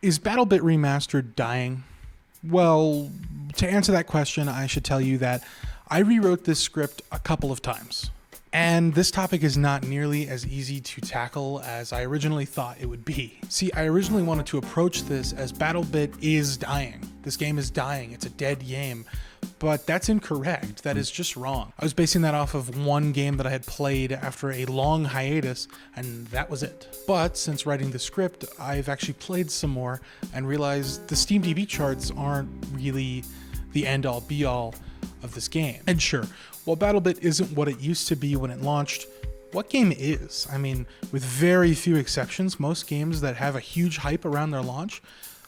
Is BattleBit Remastered dying? Well, to answer that question, I should tell you that I rewrote this script a couple of times. And this topic is not nearly as easy to tackle as I originally thought it would be. See, I originally wanted to approach this as BattleBit is dying. This game is dying. It's a dead game. But that's incorrect. That is just wrong. I was basing that off of one game that I had played after a long hiatus, and that was it. But since writing the script, I've actually played some more and realized the SteamDB charts aren't really the end-all be-all of this game. And sure, while BattleBit isn't what it used to be when it launched, what game is? I mean, with very few exceptions, most games that have a huge hype around their launch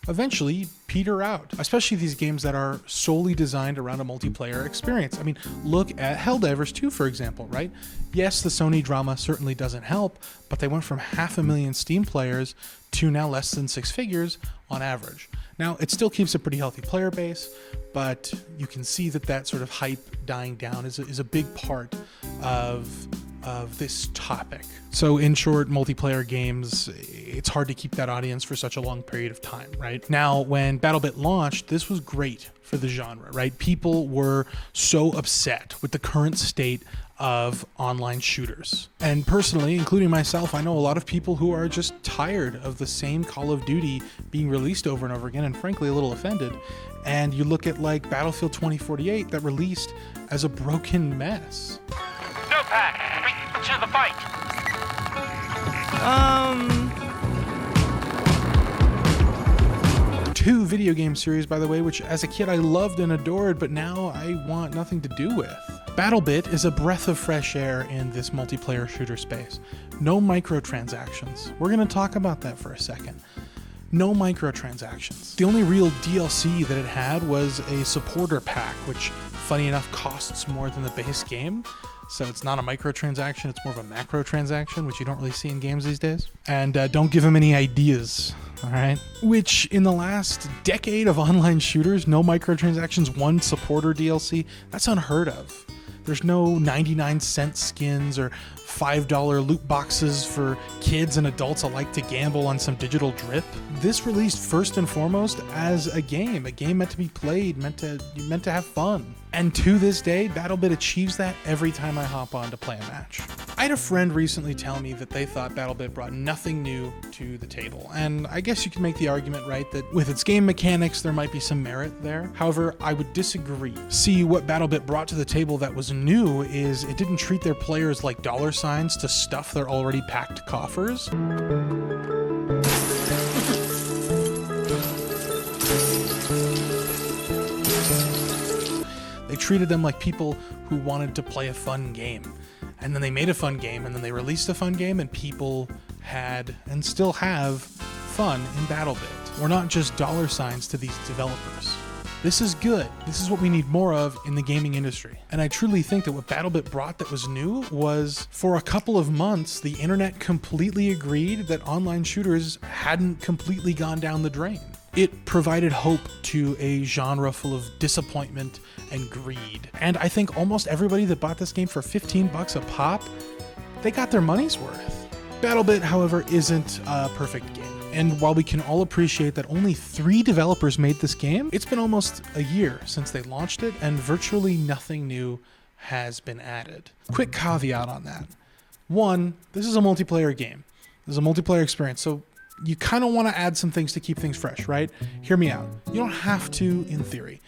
eventually peter out, especially these games that are solely designed around a multiplayer experience. I mean, look at Helldivers 2, for example, right? Yes, the Sony drama certainly doesn't help, but they went from 500,000 Steam players to now less than 6 figures on average. Now, it still keeps a pretty healthy player base, but you can see that that sort of hype dying down is a big part of this topic. So in short, multiplayer games, it's hard to keep that audience for such a long period of time, right? Now, when BattleBit launched, this was great for the genre, right? People were so upset with the current state of online shooters. And personally, including myself, I know a lot of people who are just tired of the same Call of Duty being released over and over again, and frankly a little offended. And you look at like Battlefield 2048 that released as a broken mess. Snowpack, to the fight. Two video game series, by the way, which as a kid I loved and adored, but now I want nothing to do with. BattleBit is a breath of fresh air in this multiplayer shooter space. No microtransactions. We're going to talk about that for a second. No microtransactions. The only real DLC that it had was a supporter pack, which, funny enough, costs more than the base game. So it's not a microtransaction, it's more of a macro transaction, which you don't really see in games these days. And don't give them any ideas, all right? Which, in the last decade of online shooters, no microtransactions, one supporter DLC, that's unheard of. There's no 99-cent skins or $5 loot boxes for kids and adults alike to gamble on some digital drip. This released first and foremost as a game meant to be played, meant to have fun. And to this day, BattleBit achieves that every time I hop on to play a match. I had a friend recently tell me that they thought BattleBit brought nothing new to the table, and I guess you can make the argument, right, that with its game mechanics there might be some merit there. However, I would disagree. See, what BattleBit brought to the table that was new is it didn't treat their players like dollar signs to stuff their already packed coffers. They treated them like people who wanted to play a fun game. And then they made a fun game, and then they released a fun game, and people had, and still have, fun in BattleBit. We're not just dollar signs to these developers. This is good. This is what we need more of in the gaming industry. And I truly think that what BattleBit brought that was new was, for a couple of months, the internet completely agreed that online shooters hadn't completely gone down the drain. It provided hope to a genre full of disappointment and greed. And I think almost everybody that bought this game for $15 a pop, they got their money's worth. BattleBit, however, isn't a perfect game. And while we can all appreciate that only 3 developers made this game, it's been almost a year since they launched it, and virtually nothing new has been added. Quick caveat on that. 1, this is a multiplayer game. This is a multiplayer experience, so you kind of want to add some things to keep things fresh, right? Hear me out. You don't have to, in theory.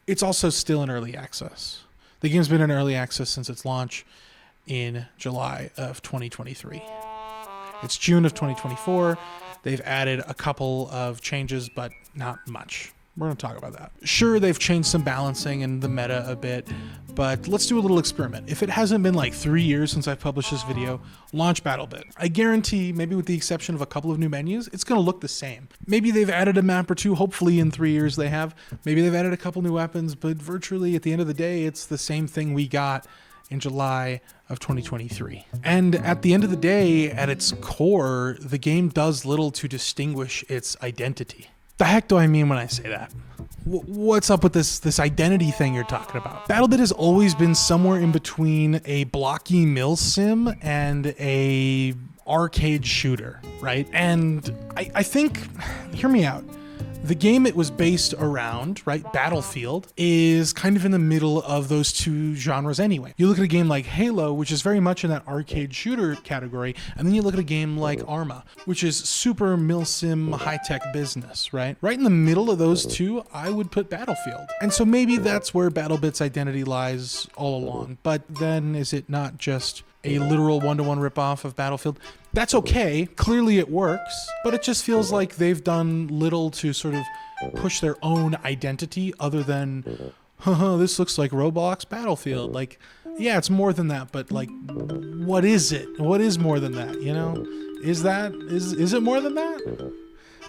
It's also still in early access. The game's been in early access since its launch in July of 2023. It's June of 2024. They've added a couple of changes, but not much. We're going to talk about that. Sure, they've changed some balancing and the meta a bit, but let's do a little experiment. If it hasn't been like 3 years since I've published this video, launch BattleBit. I guarantee, maybe with the exception of a couple of new menus, it's going to look the same. Maybe they've added a map or two, hopefully in 3 years they have. Maybe they've added a couple new weapons, but virtually at the end of the day, it's the same thing we got in July of 2023. And at the end of the day, at its core, the game does little to distinguish its identity. The heck do I mean when I say that? What's up with this identity thing you're talking about? BattleBit has always been somewhere in between a blocky mill sim and a arcade shooter, right? And I think, hear me out. The game it was based around, right, Battlefield, is kind of in the middle of those two genres anyway. You look at a game like Halo, which is very much in that arcade shooter category, and then you look at a game like Arma, which is super milsim high-tech business, right? Right in the middle of those two, I would put Battlefield. And so maybe that's where BattleBit's identity lies all along. But then is it not just a literal one-to-one ripoff of Battlefield? That's okay. Clearly it works, but it just feels like they've done little to sort of push their own identity other than, this looks like Roblox Battlefield. Like, yeah, it's more than that, but like, what is it? What is more than that, you know? Is it more than that?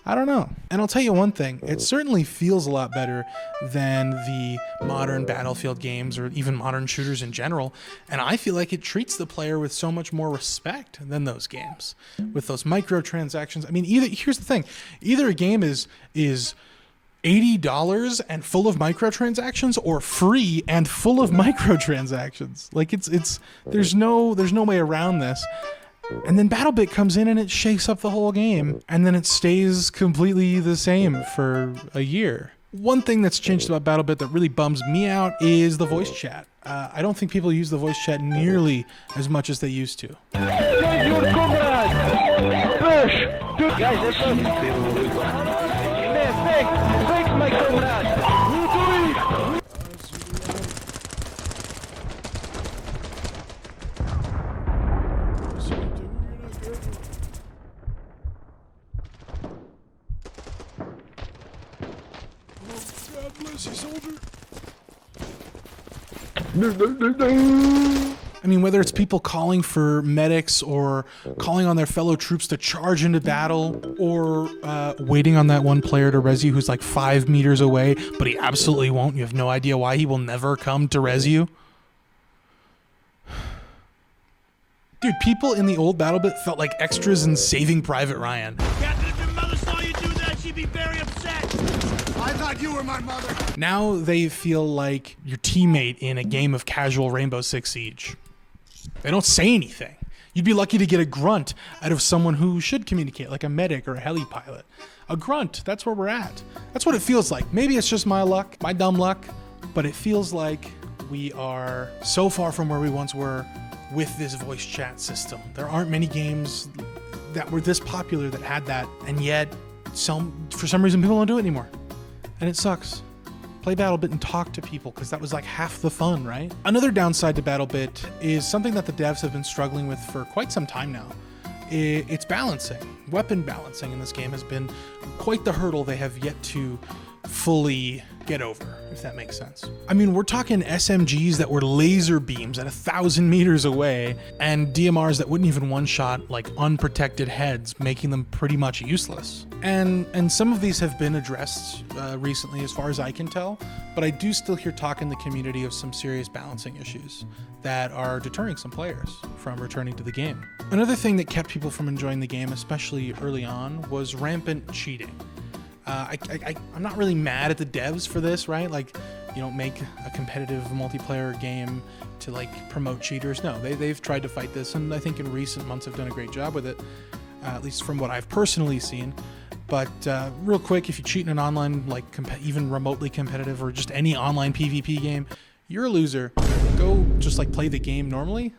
I don't know. And I'll tell you one thing, it certainly feels a lot better than the modern Battlefield games or even modern shooters in general. And I feel like it treats the player with so much more respect than those games with those microtransactions. I mean, here's the thing, either a game is $80 and full of microtransactions or free and full of microtransactions. Like there's no way around this. And then BattleBit comes in and it shakes up the whole game, and then it stays completely the same for a year. One thing that's changed about BattleBit that really bums me out is the voice chat. I don't think people use the voice chat nearly as much as they used to. Thanks, my comrade. I mean, whether it's people calling for medics or calling on their fellow troops to charge into battle or waiting on that one player to res you who's like 5 meters away, but he absolutely won't. You have no idea why he will never come to res you. Dude, people in the old BattleBit felt like extras in Saving Private Ryan. Captain, if your mother saw you do that, she'd be very upset. I thought you were my mother. Now they feel like your teammate in a game of casual Rainbow Six Siege. They don't say anything. You'd be lucky to get a grunt out of someone who should communicate, like a medic or a heli pilot. A grunt, that's where we're at. That's what it feels like. Maybe it's just my luck, my dumb luck, but it feels like we are so far from where we once were with this voice chat system. There aren't many games that were this popular that had that, and yet for some reason people don't do it anymore. And it sucks. Play BattleBit and talk to people, because that was like half the fun, right? Another downside to BattleBit is something that the devs have been struggling with for quite some time now. It's balancing. Weapon balancing in this game has been quite the hurdle they have yet to fully get over, if that makes sense. I mean, we're talking SMGs that were laser beams at 1,000 meters away and DMRs that wouldn't even one-shot like unprotected heads, making them pretty much useless. And some of these have been addressed recently as far as I can tell, but I do still hear talk in the community of some serious balancing issues that are deterring some players from returning to the game. Another thing that kept people from enjoying the game, especially early on, was rampant cheating. I'm not really mad at the devs for this, right? Like, you don't make a competitive multiplayer game to like promote cheaters. No, they've tried to fight this, and I think in recent months have done a great job with it, at least from what I've personally seen. But real quick, if you cheat in an online, like even remotely competitive or just any online PvP game, you're a loser. Go just like play the game normally,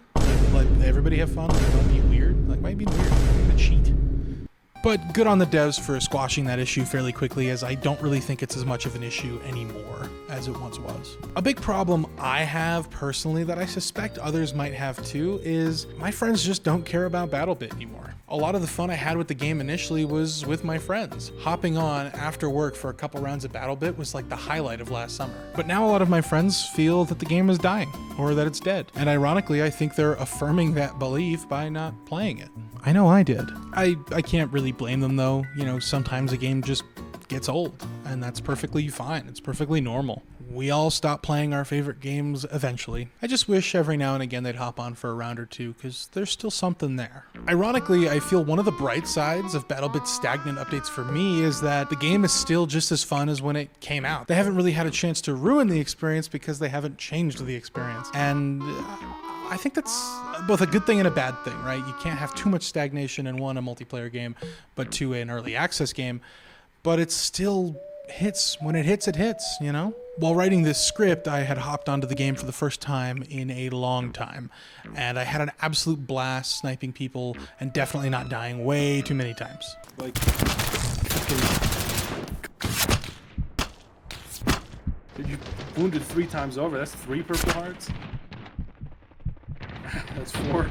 let everybody have fun. Like, don't be weird. Like, why are you being weird? You're gonna cheat. But good on the devs for squashing that issue fairly quickly, as I don't really think it's as much of an issue anymore as it once was. A big problem I have personally that I suspect others might have too is my friends just don't care about BattleBit anymore. A lot of the fun I had with the game initially was with my friends. Hopping on after work for a couple rounds of BattleBit was like the highlight of last summer. But now a lot of my friends feel that the game is dying or that it's dead. And ironically, I think they're affirming that belief by not playing it. I know I did. I can't really blame them though. You know, sometimes a game just gets old, and that's perfectly fine. It's perfectly normal. We all stop playing our favorite games eventually. I just wish every now and again they'd hop on for a round or two, because there's still something there. Ironically, I feel one of the bright sides of BattleBit's stagnant updates for me is that the game is still just as fun as when it came out. They haven't really had a chance to ruin the experience because they haven't changed the experience. And I think that's both a good thing and a bad thing, right? You can't have too much stagnation in one, a multiplayer game, but two, an early access game. But it still hits. When it hits, you know? While writing this script, I had hopped onto the game for the first time in a long time, and I had an absolute blast sniping people and definitely not dying way too many times. Like, you wounded 3 times over. That's 3 purple hearts. That's 4.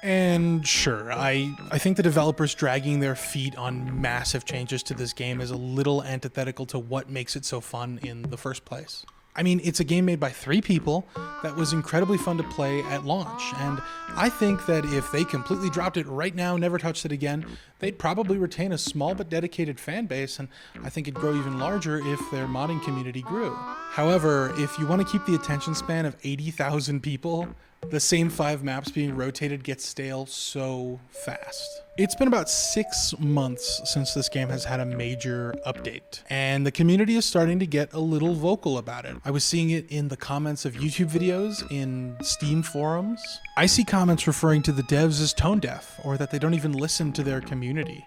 And sure, I think the developers dragging their feet on massive changes to this game is a little antithetical to what makes it so fun in the first place. I mean, it's a game made by 3 people that was incredibly fun to play at launch, and I think that if they completely dropped it right now, never touched it again, they'd probably retain a small but dedicated fan base, and I think it'd grow even larger if their modding community grew. However, if you want to keep the attention span of 80,000 people, the same 5 maps being rotated gets stale so fast. It's been about 6 months since this game has had a major update, and the community is starting to get a little vocal about it. I was seeing it in the comments of YouTube videos, in Steam forums. I see comments referring to the devs as tone deaf, or that they don't even listen to their community.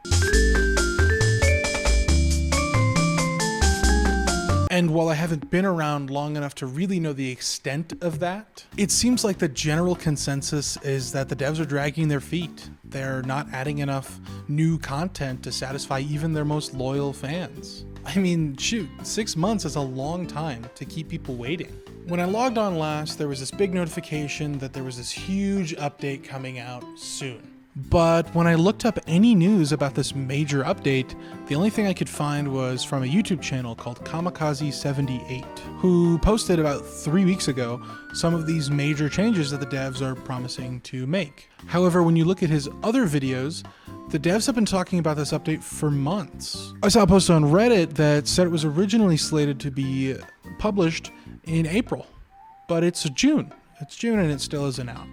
And while I haven't been around long enough to really know the extent of that, it seems like the general consensus is that the devs are dragging their feet. They're not adding enough new content to satisfy even their most loyal fans. I mean, shoot, 6 months is a long time to keep people waiting. When I logged on last, there was this big notification that there was this huge update coming out soon. But when I looked up any news about this major update, the only thing I could find was from a YouTube channel called Kamikaze78, who posted about 3 weeks ago some of these major changes that the devs are promising to make. However, when you look at his other videos, the devs have been talking about this update for months. I saw a post on Reddit that said it was originally slated to be published in April, but it's June. It's June and it still isn't out.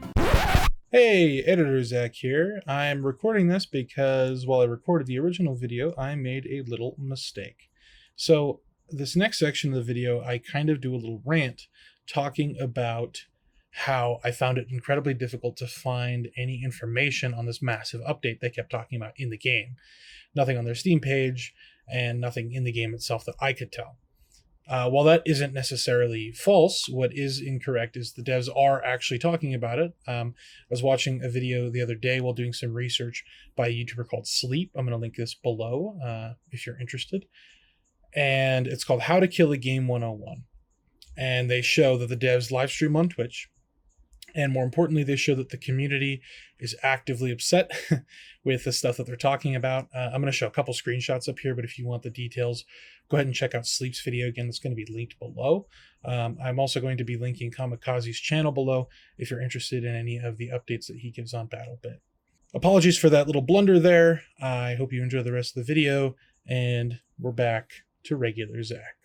Hey, Editor Zach here. I'm recording this because while I recorded the original video, I made a little mistake. So this next section of the video, I kind of do a little rant talking about how I found it incredibly difficult to find any information on this massive update they kept talking about in the game. Nothing on their Steam page and nothing in the game itself that I could tell. While that isn't necessarily false, what is incorrect is the devs are actually talking about it. I was watching a video the other day while doing some research by a YouTuber called Sleep. I'm going to link this below if you're interested. And it's called How to Kill a Game 101. And they show that the devs live stream on Twitch. And more importantly, they show that the community is actively upset with the stuff that they're talking about. I'm going to show a couple screenshots up here, but if you want the details, go ahead and check out Sleep's video. Again, it's going to be linked below. I'm also going to be linking Kamikaze's channel below if you're interested in any of the updates that he gives on BattleBit. Apologies for that little blunder there. I hope you enjoy the rest of the video, and we're back to regular Zach.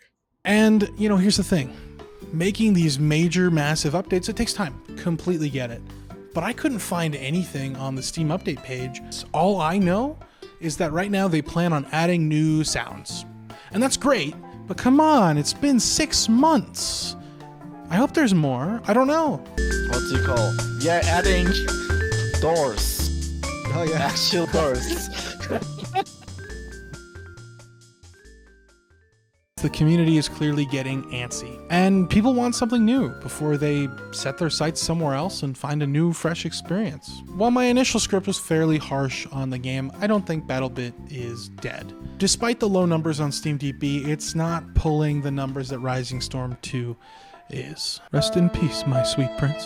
And, you know, here's the thing. Making these major, massive updates, it takes time. Completely get it. But I couldn't find anything on the Steam update page. All I know is that right now they plan on adding new sounds. And that's great, but come on, it's been 6 months. I hope there's more. I don't know. What's it called? Yeah, adding doors. Oh yeah. Actual doors. The community is clearly getting antsy, and people want something new before they set their sights somewhere else and find a new, fresh experience. While my initial script was fairly harsh on the game, I don't think BattleBit is dead. Despite the low numbers on SteamDB, it's not pulling the numbers that Rising Storm 2 is. Rest in peace, my sweet prince.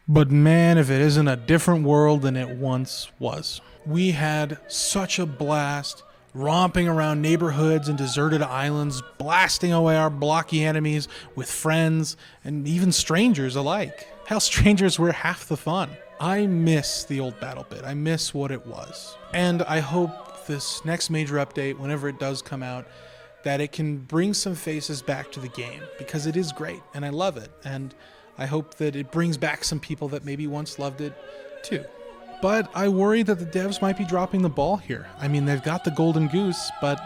But man, if it isn't a different world than it once was. We had such a blast romping around neighborhoods and deserted islands, blasting away our blocky enemies with friends and even strangers alike. Hell, strangers were half the fun. I miss the old BattleBit. I miss what it was. And I hope this next major update, whenever it does come out, that it can bring some faces back to the game, because it is great and I love it. And I hope that it brings back some people that maybe once loved it too. But I worry that the devs might be dropping the ball here. I mean, they've got the golden goose, but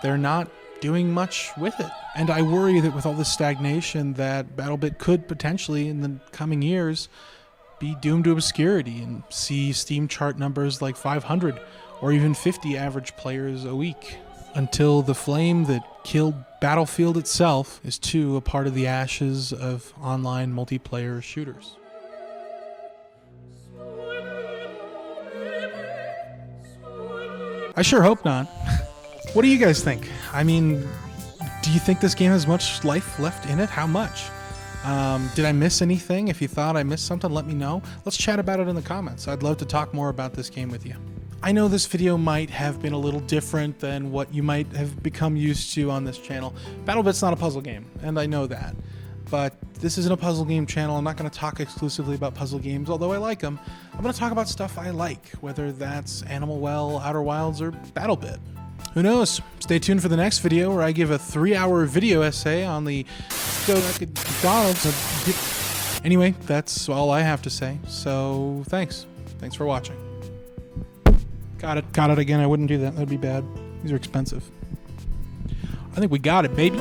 they're not doing much with it. And I worry that with all this stagnation that BattleBit could potentially, in the coming years, be doomed to obscurity and see Steam chart numbers like 500 or even 50 average players a week, until the flame that killed Battlefield itself is too a part of the ashes of online multiplayer shooters. I sure hope not. What do you guys think? I mean, do you think this game has much life left in it? How much? Did I miss anything? If you thought I missed something, let me know. Let's chat about it in the comments. I'd love to talk more about this game with you. I know this video might have been a little different than what you might have become used to on this channel. BattleBit's not a puzzle game, and I know that. But this isn't a puzzle game channel. I'm not going to talk exclusively about puzzle games, although I like them. I'm going to talk about stuff I like, whether that's Animal Well, Outer Wilds, or BattleBit. Who knows? Stay tuned for the next video where I give a 3-hour video essay on the McDonald's. Anyway, that's all I have to say. So thanks. Thanks for watching. Got it again. I wouldn't do that. That'd be bad. These are expensive. I think we got it, baby.